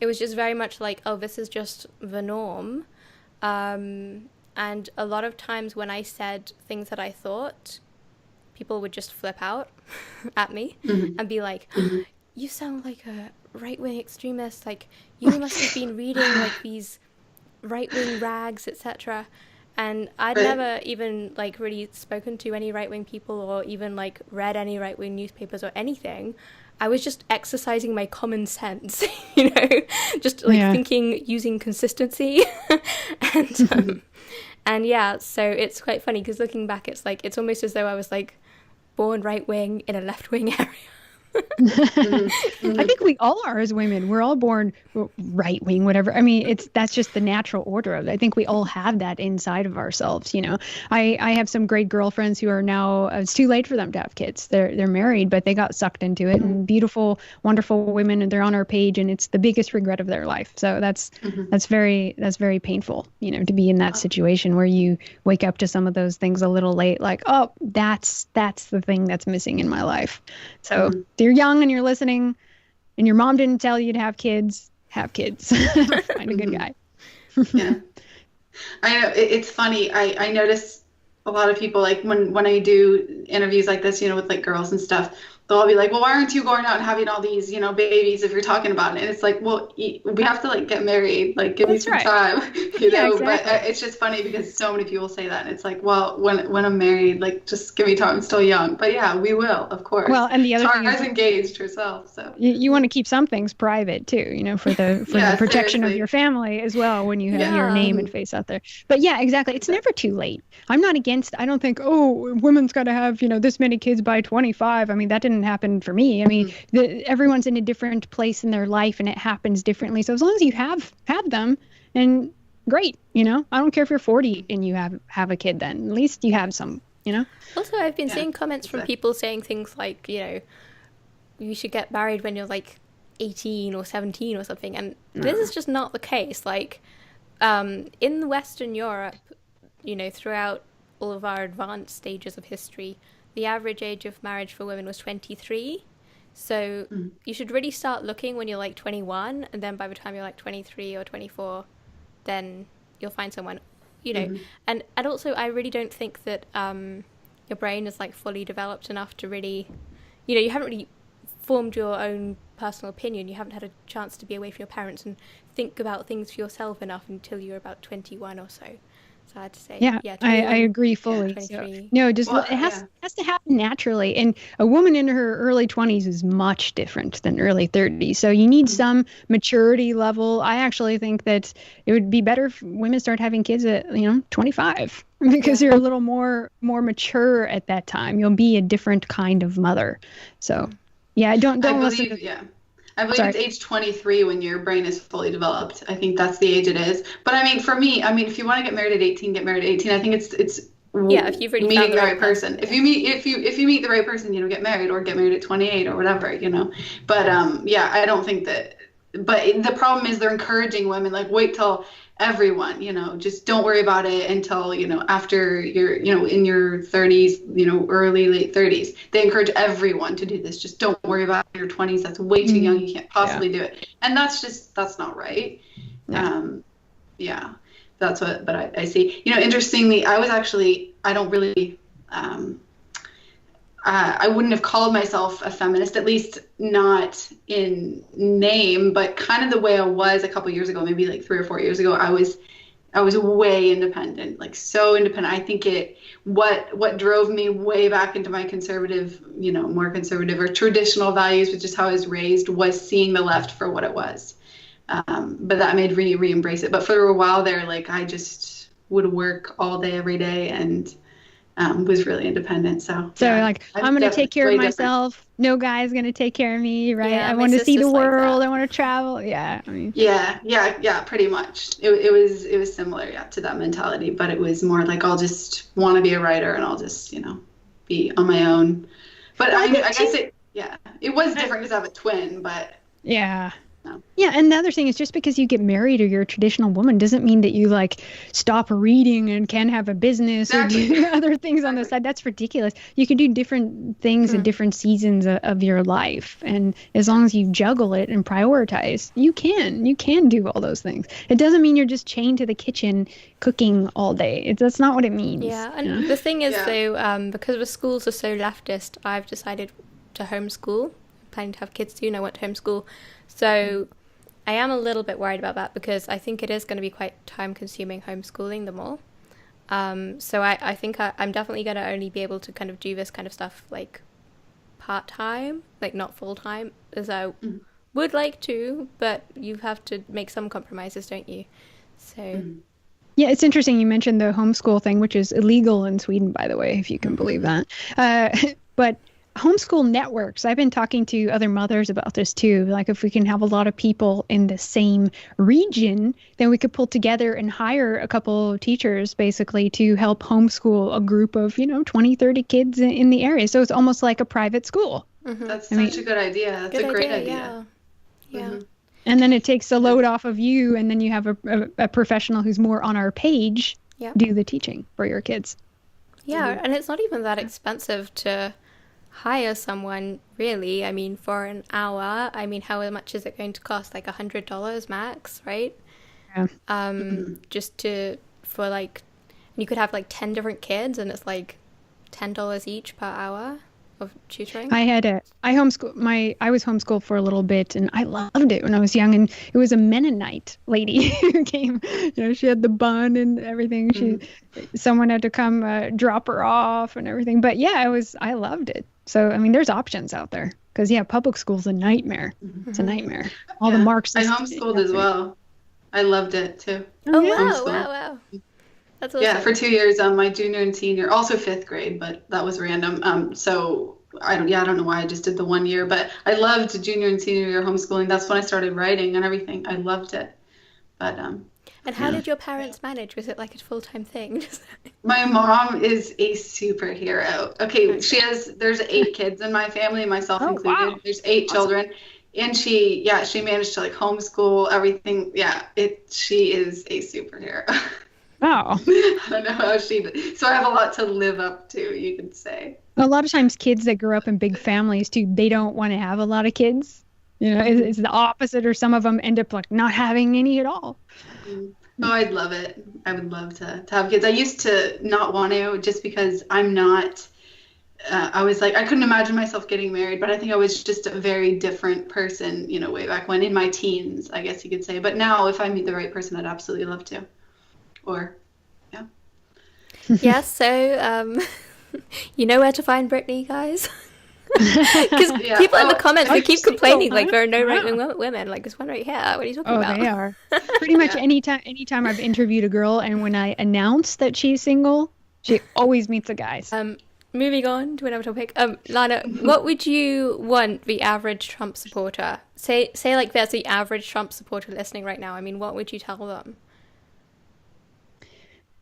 it was just very much oh, this is just the norm. And a lot of times when I said things that I thought, people would just flip out at me and be like, you sound like a right-wing extremist, you must have been reading these right-wing rags, etc., and I'd never even really spoken to any right-wing people or even read any right-wing newspapers or anything. I was just exercising my common sense, just thinking using consistency. And yeah, so it's quite funny because looking back, it's almost as though I was born right-wing in a left-wing area. I think we all are as women. We're all born right wing, whatever. I mean, that's just the natural order of it. I think we all have that inside of ourselves. I have some great girlfriends who are now, it's too late for them to have kids. They're married, but they got sucked into it, and beautiful, wonderful women, and they're on our page, and it's the biggest regret of their life. So that's very painful, to be in that situation where you wake up to some of those things a little late, like, oh, that's the thing that's missing in my life. So if you're young and you're listening and your mom didn't tell you to have kids, find a good guy. Yeah. I know it's funny. I notice a lot of people, like when I do interviews like this, with like girls and stuff, they'll all be like, well, why aren't you going out and having all these, babies if you're talking about it? And it's like, well, we have to like get married, like give me some time, exactly. But it's just funny because so many people say that. And it's like, well, when I'm married, like just give me time. I'm still young. But yeah, we will, of course. Well, and the other thing is engaged herself. So you want to keep some things private too, for the protection seriously. Of your family as well when you have your name and face out there. But yeah, exactly. It's never too late. I'm not against, I don't think, oh, women's got to have, this many kids by 25. I mean, that didn't happen for me. I mean, everyone's in a different place in their life and it happens differently. So as long as you have them, and great, I don't care if you're 40 and you have a kid, then at least you have some, Also, I've been seeing comments from people saying things like, you should get married when you're like 18 or 17 or something. And this is just not the case. Like, in Western Europe, throughout all of our advanced stages of history, the average age of marriage for women was 23. So you should really start looking when you're like 21, and then by the time you're like 23 or 24, then you'll find someone, And also, I really don't think that your brain is like fully developed enough to really, you haven't really formed your own personal opinion. You haven't had a chance to be away from your parents and think about things for yourself enough until you're about 21 or so. Sad to say. Yeah, I agree fully. So, no, it has to happen naturally. And a woman in her early 20s is much different than early 30s. So you need some maturity level. I actually think that it would be better if women start having kids at 25 because you're a little more mature at that time. You'll be a different kind of mother. So don't listen to I believe it's age 23 when your brain is fully developed. I think that's the age it is. But I mean, for me, if you want to get married at 18, get married at 18. I think it's if you've really meeting the right person. If you meet the right person, get married or get married at 28 or whatever, But I don't think that. But the problem is they're encouraging women, like, wait till everyone, just don't worry about it until, after you're, in your 30s, early, late 30s. They encourage everyone to do this. Just don't worry about your 20s. That's way too young. You can't possibly do it. And that's not right. That's what, but I see, interestingly, I don't really, I wouldn't have called myself a feminist, at least not in name, but kind of the way I was a couple years ago, maybe like 3 or 4 years ago. I was way independent, like so independent. I think what drove me way back into my conservative, more conservative or traditional values, which is how I was raised, was seeing the left for what it was. But that made me re-embrace it. But for a while there, like I just would work all day, every day, and was really independent. So like, I'm going to take care of myself. Different. No guy's going to take care of me, right? I want to see the world. I want to travel. Yeah. Pretty much. It was similar, to that mentality, but it was more like, I'll just want to be a writer and I'll just, be on my own. But I guess it was different because I have a twin, but yeah. No. Yeah, and the other thing is, just because you get married or you're a traditional woman doesn't mean that you like stop reading and can have a business or do other things on the side. That's ridiculous. You can do different things at different seasons of your life, and as long as you juggle it and prioritize, you can do all those things. It doesn't mean you're just chained to the kitchen cooking all day. That's not what it means. Yeah, and the thing is though, because the schools are so leftist, I've decided to homeschool. I'm planning to have kids soon. I want to homeschool. So I am a little bit worried about that because I think it is going to be quite time-consuming homeschooling them all. So I think I'm definitely going to only be able to kind of do this kind of stuff like part-time, like not full-time, as I would like to, but you have to make some compromises, don't you? So... Yeah, it's interesting you mentioned the homeschool thing, which is illegal in Sweden, by the way, if you can believe that. But homeschool networks. I've been talking to other mothers about this too. Like if we can have a lot of people in the same region, then we could pull together and hire a couple teachers basically to help homeschool a group of, 20, 30 kids in the area. So it's almost like a private school. Mm-hmm. That's such a good idea. That's a great idea. Yeah. Mm-hmm. And then it takes a load off of you, and then you have a professional who's more on our page do the teaching for your kids. Yeah, and it's not even that expensive to hire someone, really. I mean, for an hour, how much is it going to cost? Like $100 max, right? Yeah. For like, you could have like 10 different kids, and it's like $10 each per hour of tutoring. I was homeschooled for a little bit, and I loved it when I was young. And it was a Mennonite lady who came. She had the bun and everything. Mm-hmm. Someone had to come drop her off and everything. But yeah, I loved it. So there's options out there, because public school's a nightmare. Mm-hmm. It's a nightmare. All the marks. I homeschooled as well. I loved it too. Oh wow. That's awesome. Yeah, for 2 years, my junior and senior, also 5th grade, but that was random. So I don't know why I just did the 1 year, but I loved junior and senior year homeschooling. That's when I started writing and everything. I loved it. But and how did your parents manage? Was it like a full-time thing? My mom is a superhero. Okay, there's 8 kids in my family, myself included. Wow. There's 8 children. And she managed to like homeschool everything. Yeah, she is a superhero. Wow. I don't know how she did. So I have a lot to live up to, you could say. A lot of times kids that grow up in big families too, they don't want to have a lot of kids. It's the opposite, or some of them end up like not having any at all. Oh, I'd love it. I would love to have kids. I used to not want to, just because I'm not, I was like, I couldn't imagine myself getting married, but I think I was just a very different person, way back when, in my teens, I guess you could say. But now if I meet the right person, I'd absolutely love to. Yeah, so you know where to find Brittany, guys. Because people in the comments, they keep complaining like there are no right-wing women. Like, there's one right here. What are you talking about? Oh, they are. Pretty much anytime I've interviewed a girl, and when I announce that she's single, she always meets a guy. Moving on to another topic. Lana, what would you want the average Trump supporter, say like there's the average Trump supporter listening right now, what would you tell them?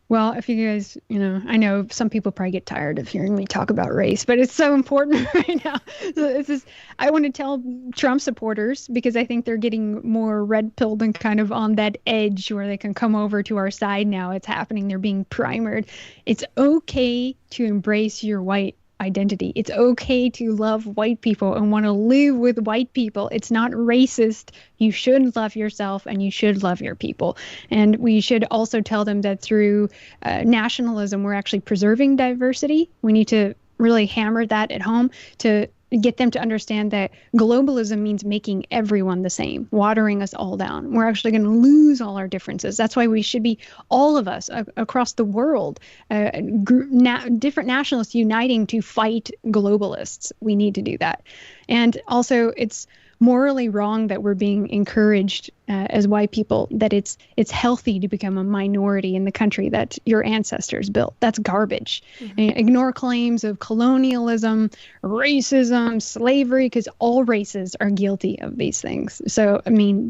Well, if you guys, I know some people probably get tired of hearing me talk about race, but it's so important right now. So I want to tell Trump supporters, because I think they're getting more red-pilled and kind of on that edge where they can come over to our side now. It's happening. They're being primered. It's okay to embrace your white identity. It's okay to love white people and want to live with white people. It's not racist. You should love yourself, and you should love your people. And we should also tell them that through nationalism, we're actually preserving diversity. We need to really hammer that at home to get them to understand that globalism means making everyone the same, watering us all down. We're actually going to lose all our differences. That's why we should be, all of us across the world, different nationalists uniting to fight globalists. We need to do that. And also, it's morally wrong that we're being encouraged as white people that it's healthy to become a minority in the country that your ancestors built. That's garbage. Mm-hmm. And ignore claims of colonialism, racism, slavery, because all races are guilty of these things. So,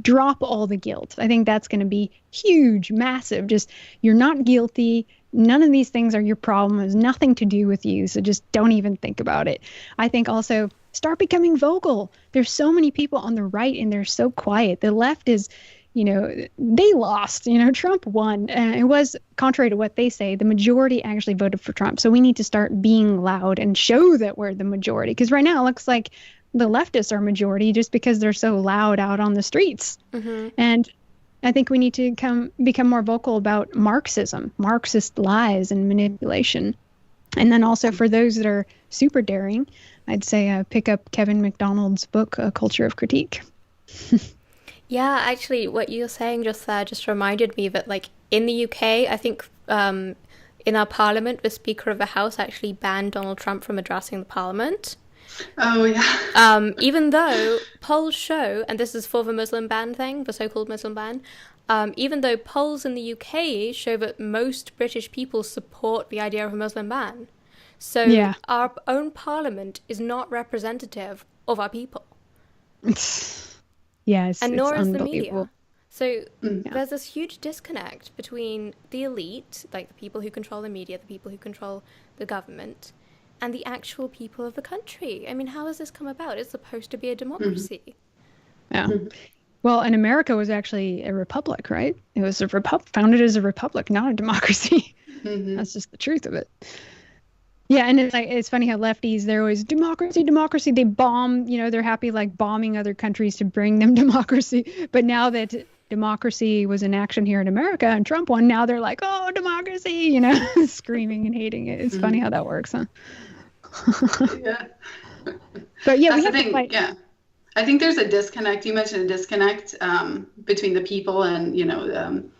drop all the guilt. I think that's going to be huge, massive. Just, you're not guilty. None of these things are your problem. It has nothing to do with you. So just don't even think about it. I think also start becoming vocal. There's so many people on the right, and they're so quiet. The left is, they lost. Trump won. And it was contrary to what they say. The majority actually voted for Trump. So we need to start being loud and show that we're the majority. Because right now it looks like the leftists are majority just because they're so loud out on the streets. Mm-hmm. And I think we need to become more vocal about Marxism, Marxist lies and manipulation. And then also for those that are super daring, I'd say pick up Kevin MacDonald's book, A Culture of Critique. Yeah, actually, what you're saying just there just reminded me that, like, in the UK, I think in our parliament, the Speaker of the House actually banned Donald Trump from addressing the parliament. Oh, yeah. Even though polls show, and this is for the Muslim ban thing, the so-called Muslim ban, even though polls in the UK show that most British people support the idea of a Muslim ban. So our own parliament is not representative of our people. Yes, and nor is the media. So there's this huge disconnect between the elite, like the people who control the media, the people who control the government, and the actual people of the country. I mean, how has this come about? It's supposed to be a democracy. Yeah. Well, and America was actually a republic, right? It was founded as a republic, not a democracy. That's just the truth of it. Yeah, and it's funny how lefties, they're always democracy, democracy. They bomb, they're happy like bombing other countries to bring them democracy. But now that democracy was in action here in America and Trump won, now they're like, oh, democracy, screaming and hating it. It's funny how that works, huh? Yeah. But yeah, that's the thing. Yeah. I think there's a disconnect. You mentioned a disconnect between the people and,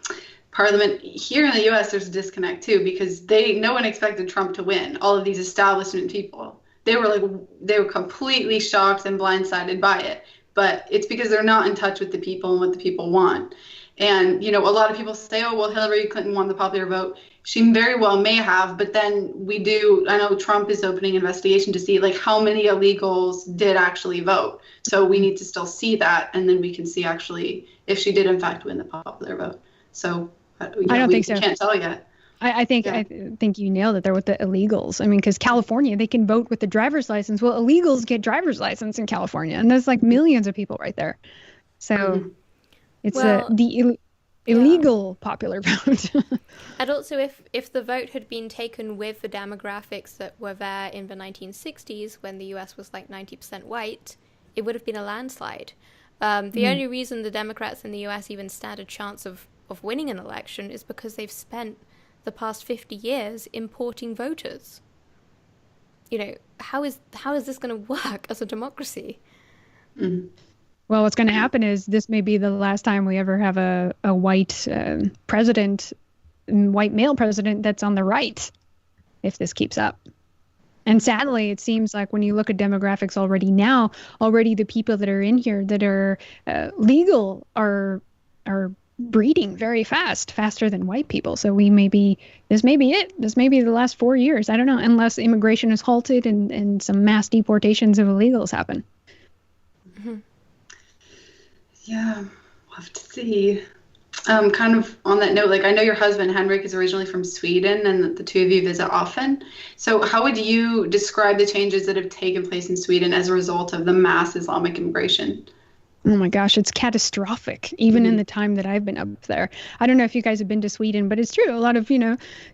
Parliament. Here in the U.S., there's a disconnect too, because no one expected Trump to win. All of these establishment people, they were completely shocked and blindsided by it. But it's because they're not in touch with the people and what the people want. And a lot of people say, oh, well, Hillary Clinton won the popular vote. She very well may have, but then I know Trump is opening an investigation to see like how many illegals did actually vote. So we need to still see that, and then we can see actually if she did in fact win the popular vote. So I don't think so. We can't tell yet. I think you nailed it there with the illegals. I mean, because California, they can vote with the driver's license. Well, illegals get driver's license in California, and there's like millions of people right there. So it's the illegal popular vote. And also, if the vote had been taken with the demographics that were there in the 1960s, when the US was like 90% white, it would have been a landslide. The only reason the Democrats in the US even stand a chance of winning an election is because they've spent the past 50 years importing voters. How is this going to work as a democracy? Well, what's going to happen is this may be the last time we ever have a white president, white male president that's on the right, if this keeps up. And sadly, it seems like when you look at demographics already the people that are in here that are legal are breeding very faster than white people. So this may be it. This may be the last 4 years. I don't know, unless immigration is halted and some mass deportations of illegals happen. Yeah, we'll have to see. Kind of on that note, like I know your husband, Henrik, is originally from Sweden and that the two of you visit often. So how would you describe the changes that have taken place in Sweden as a result of the mass Islamic immigration? Oh my gosh, it's catastrophic, even in the time that I've been up there. I don't know if you guys have been to Sweden, but it's true. A lot of,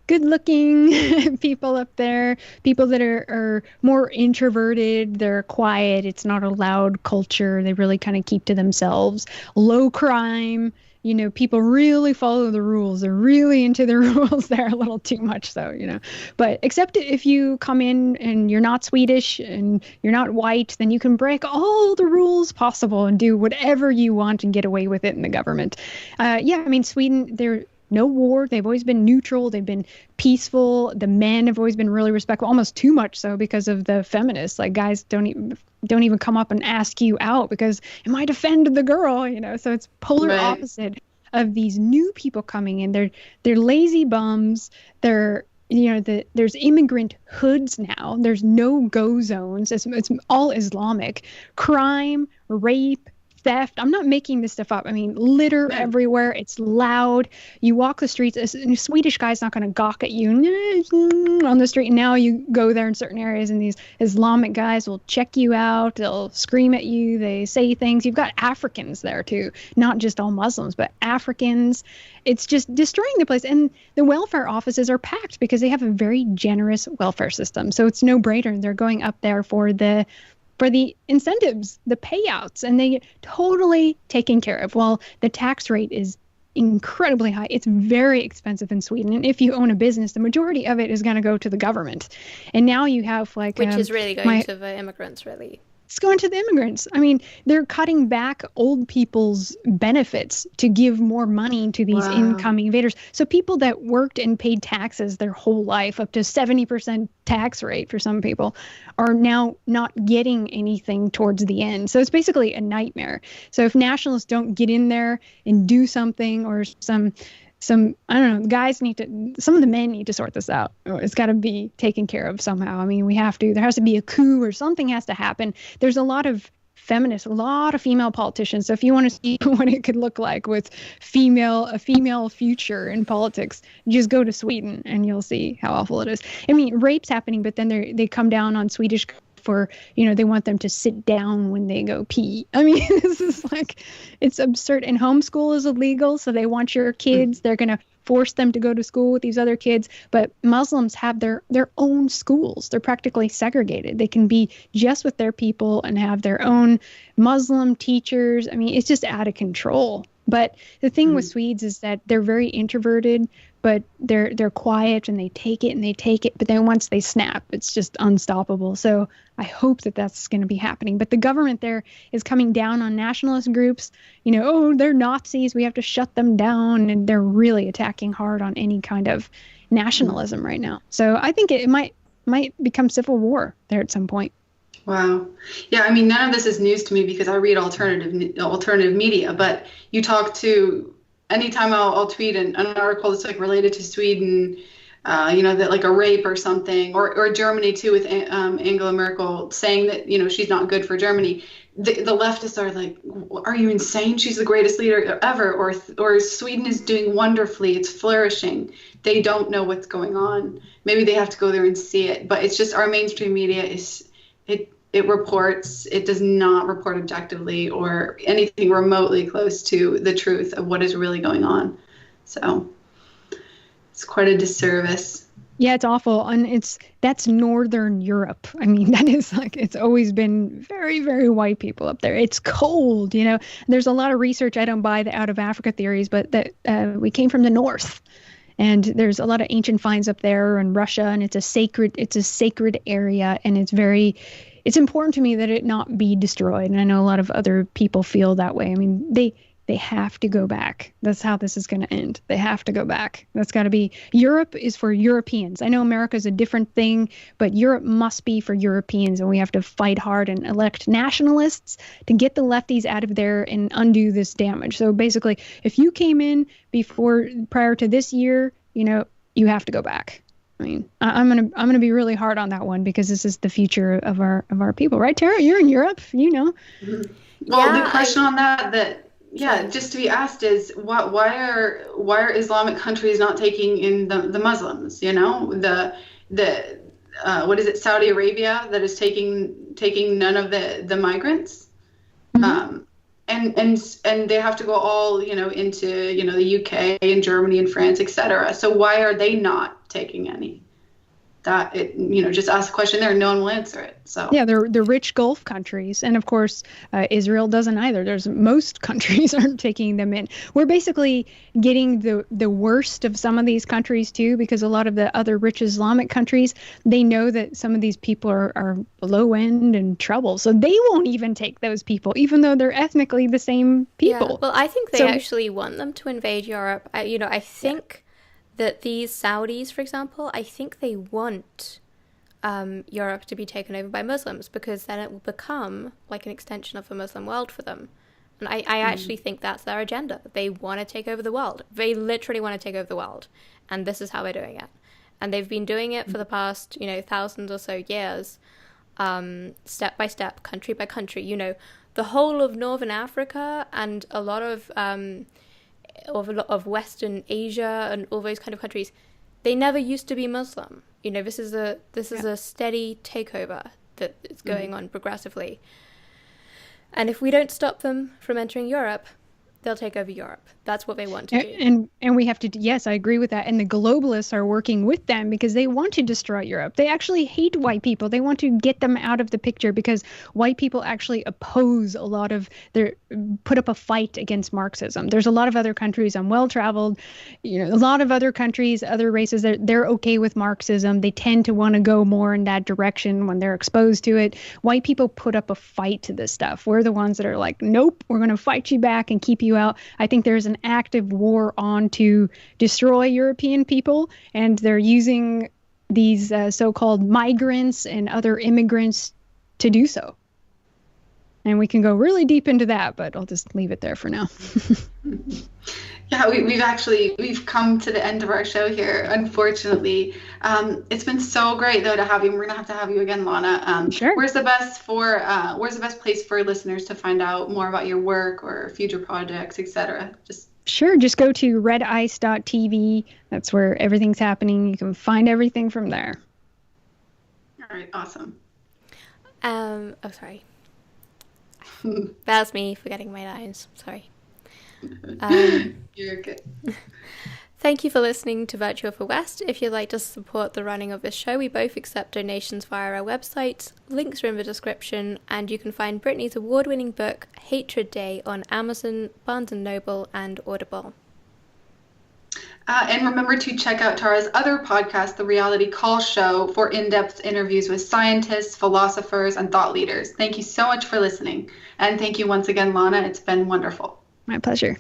good-looking people up there, people that are more introverted, they're quiet. It's not a loud culture. They really kind of keep to themselves. Low crime. People really follow the rules. They're really into the rules there a little too much so, But except if you come in and you're not Swedish and you're not white, then you can break all the rules possible and do whatever you want and get away with it in the government. Sweden, they're no war. They've always been neutral. They've been peaceful. The men have always been really respectful, almost too much so because of the feminists. Like guys don't even come up and ask you out because it might offend the girl, So it's polar opposite of these new people coming in. They're lazy bums. They're there's immigrant hoods now. There's no-go zones. It's all Islamic. Crime, rape, theft. I'm not making this stuff up. I mean, litter everywhere. It's loud. You walk the streets. A Swedish guy's not going to gawk at you on the street. And now you go there in certain areas and these Islamic guys will check you out. They'll scream at you. They say things. You've got Africans there too, not just all Muslims, but Africans. It's just destroying the place. And the welfare offices are packed because they have a very generous welfare system. So it's no brainer. They're going up there for the incentives, the payouts, and they get totally taken care of. Well, the tax rate is incredibly high. It's very expensive in Sweden. And if you own a business, the majority of it is going to go to the government. And now you have which is really going to the immigrants, really. It's going to the immigrants. I mean, they're cutting back old people's benefits to give more money to these incoming invaders. So people that worked and paid taxes their whole life, up to 70% tax rate for some people, are now not getting anything towards the end. So it's basically a nightmare. So if nationalists don't get in there and do something, or some some, I don't know, guys need to, some of the men need to sort this out. It's got to be taken care of somehow. I mean, there has to be a coup or something has to happen. There's a lot of feminists, a lot of female politicians. So if you want to see what it could look like with a female future in politics, just go to Sweden and you'll see how awful it is. I mean, rape's happening, but then they come down on Swedish for, they want them to sit down when they go pee. I mean, this is like, it's absurd. And homeschool is illegal. So they want your kids, they're going to force them to go to school with these other kids. But Muslims have their own schools. They're practically segregated. They can be just with their people and have their own Muslim teachers. I mean, it's just out of control. But the thing with Swedes is that they're very introverted, but they're quiet and they take it. But then once they snap, it's just unstoppable. So I hope that that's going to be happening. But the government there is coming down on nationalist groups. Oh, they're Nazis. We have to shut them down. And they're really attacking hard on any kind of nationalism right now. So I think it might become civil war there at some point. Wow. Yeah, I mean, none of this is news to me because I read alternative media, but you talk to, anytime I'll tweet an article that's like related to Sweden, that like a rape or something, or Germany too, with Angela Merkel saying that, she's not good for Germany. The leftists are like, are you insane? She's the greatest leader ever. Or Sweden is doing wonderfully. It's flourishing. They don't know what's going on. Maybe they have to go there and see it. But it's just our mainstream media it does not report objectively or anything remotely close to the truth of what is really going on. So it's quite a disservice. Yeah, it's awful. And that's Northern Europe. I mean, that is it's always been very, very white people up there. It's cold, There's a lot of research. I don't buy the out of Africa theories, but that we came from the north. And there's a lot of ancient finds up there in Russia, and it's a sacred area, and it's important to me that it not be destroyed. And I know a lot of other people feel that way. I mean, they have to go back. That's how this is going to end. They have to go back. That's got to be, Europe is for Europeans. I know America is a different thing, but Europe must be for Europeans. And we have to fight hard and elect nationalists to get the lefties out of there and undo this damage. So basically, if you came in prior to this year, you have to go back. I mean, I'm gonna be really hard on that one because this is the future of our people, right, Tara? You're in Europe, Well, the question on that just to be asked is why are Islamic countries not taking in the Muslims? What is it, Saudi Arabia that is taking none of the migrants, and they have to go all into the UK and Germany and France, etc. So why are they not taking any? Just ask a question there and no one will answer it. So yeah, they're rich Gulf countries, and of course Israel doesn't either. Most countries aren't taking them in. We're basically getting the worst of some of these countries too, because a lot of the other rich Islamic countries, they know that some of these people are low end and trouble, so they won't even take those people, even though they're ethnically the same people. Yeah. Well, I think they actually want them to invade Europe. I think that these Saudis, for example, I think they want Europe to be taken over by Muslims because then it will become like an extension of the Muslim world for them. And I actually think that's their agenda. They want to take over the world. They literally want to take over the world. And this is how they're doing it. And they've been doing it for the past, thousands or so years, step by step, country by country. The whole of Northern Africa and a lot of Western Asia and all those kind of countries, they never used to be Muslim. This is a steady takeover that is going on progressively. And if we don't stop them from entering Europe, they'll take over Europe. That's what they want to do. And we have to, yes, I agree with that. And the globalists are working with them because they want to destroy Europe. They actually hate white people. They want to get them out of the picture because white people actually oppose put up a fight against Marxism. There's a lot of other countries, I'm well-traveled, a lot of other countries, other races, they're okay with Marxism. They tend to want to go more in that direction when they're exposed to it. White people put up a fight to this stuff. We're the ones that are like, nope, we're going to fight you back and keep you out. I think there's an active war on to destroy European people, and they're using these so-called migrants and other immigrants to do so. And we can go really deep into that, but I'll just leave it there for now. Yeah, we've come to the end of our show here, unfortunately. It's been so great though to have you. We're gonna have to have you again, Lana. Sure. Where's the best place for listeners to find out more about your work or future projects, etc.? Just go to redice.tv. That's where everything's happening. You can find everything from there. All right, awesome. Oh, sorry. That's me forgetting my lines. Sorry. You're good. Thank you for listening to Virtual for West. If you'd like to support the running of this show, we both accept donations via our website. Links are in the description, and you can find Brittany's award-winning book, Hatred Day, on Amazon, Barnes & Noble, and Audible. And remember to check out Tara's other podcast, The Reality Call Show, for in-depth interviews with scientists, philosophers, and thought leaders. Thank you so much for listening. And thank you once again, Lana. It's been wonderful. My pleasure.